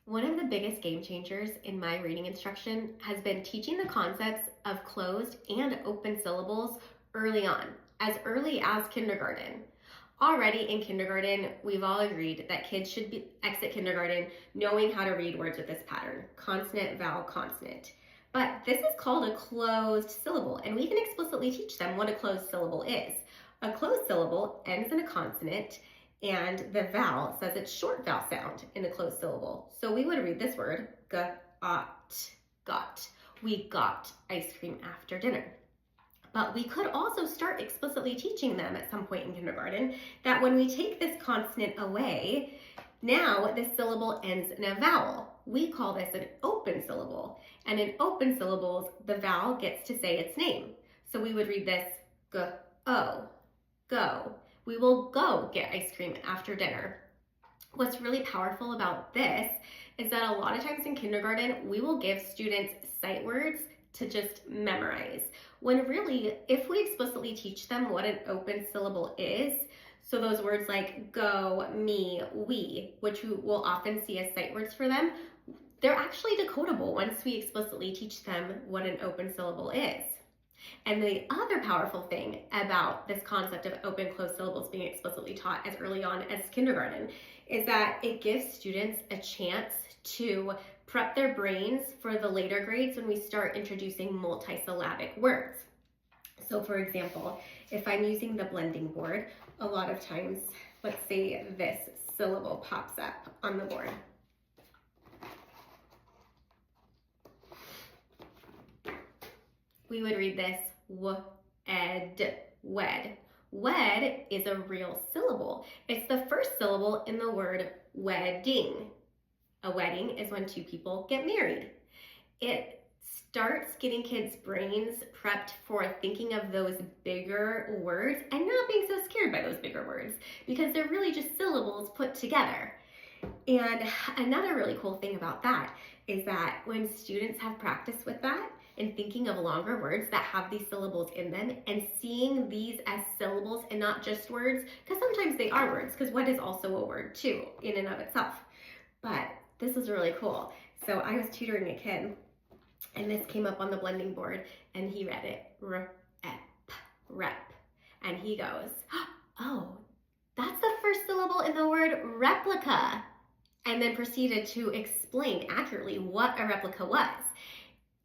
One of the biggest game changers in my reading instruction has been teaching the concepts of closed and open syllables early on, as early as kindergarten. Already in kindergarten, we've all agreed that kids should exit kindergarten knowing how to read words with this pattern: consonant, vowel, consonant. But this is called a closed syllable, and we can explicitly teach them what a closed syllable is. A closed syllable ends in a consonant, and the vowel says its short vowel sound in a closed syllable. So we would read this word, got. We got ice cream after dinner. But we could also start explicitly teaching them at some point in kindergarten that when we take this consonant away, now this syllable ends in a vowel. We call this an open syllable. And in open syllables, the vowel gets to say its name. So we would read this, go. We will go get ice cream after dinner. What's really powerful about this is that a lot of times in kindergarten, we will give students sight words to just memorize, when really, if we explicitly teach them what an open syllable is, so those words like go, me, we, which we will often see as sight words for them, they're actually decodable once we explicitly teach them what an open syllable is. And the other powerful thing about this concept of open closed syllables being explicitly taught as early on as kindergarten is that it gives students a chance to prep their brains for the later grades when we start introducing multisyllabic words. So for example, if I'm using the blending board, a lot of times, let's say this syllable pops up on the board. We would read this wed. Wed is a real syllable. It's the first syllable in the word wedding. A wedding is when two people get married. It starts getting kids' brains prepped for thinking of those bigger words and not being so scared by those bigger words because they're really just syllables put together. And another really cool thing about that is that when students have practice with that and thinking of longer words that have these syllables in them and seeing these as syllables and not just words, because sometimes they are words, because what is also a word too in and of itself. But this is really cool. So I was tutoring a kid and this came up on the blending board and he read it, rep. And he goes, oh, that's the first syllable in the word replica. And then proceeded to explain accurately what a replica was.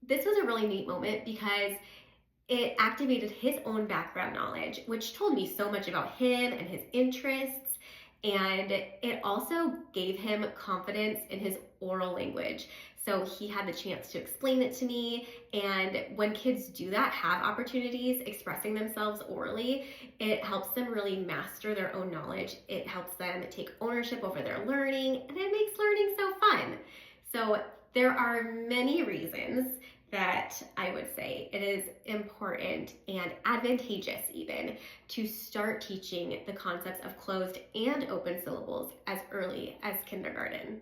This was a really neat moment because it activated his own background knowledge, which told me so much about him and his interests. And it also gave him confidence in his oral language. So he had the chance to explain it to me. And when kids do that, have opportunities expressing themselves orally, it helps them really master their own knowledge. It helps them take ownership over their learning, and it makes learning so fun. So there are many reasons that I would say it is important and advantageous even to start teaching the concepts of closed and open syllables as early as kindergarten.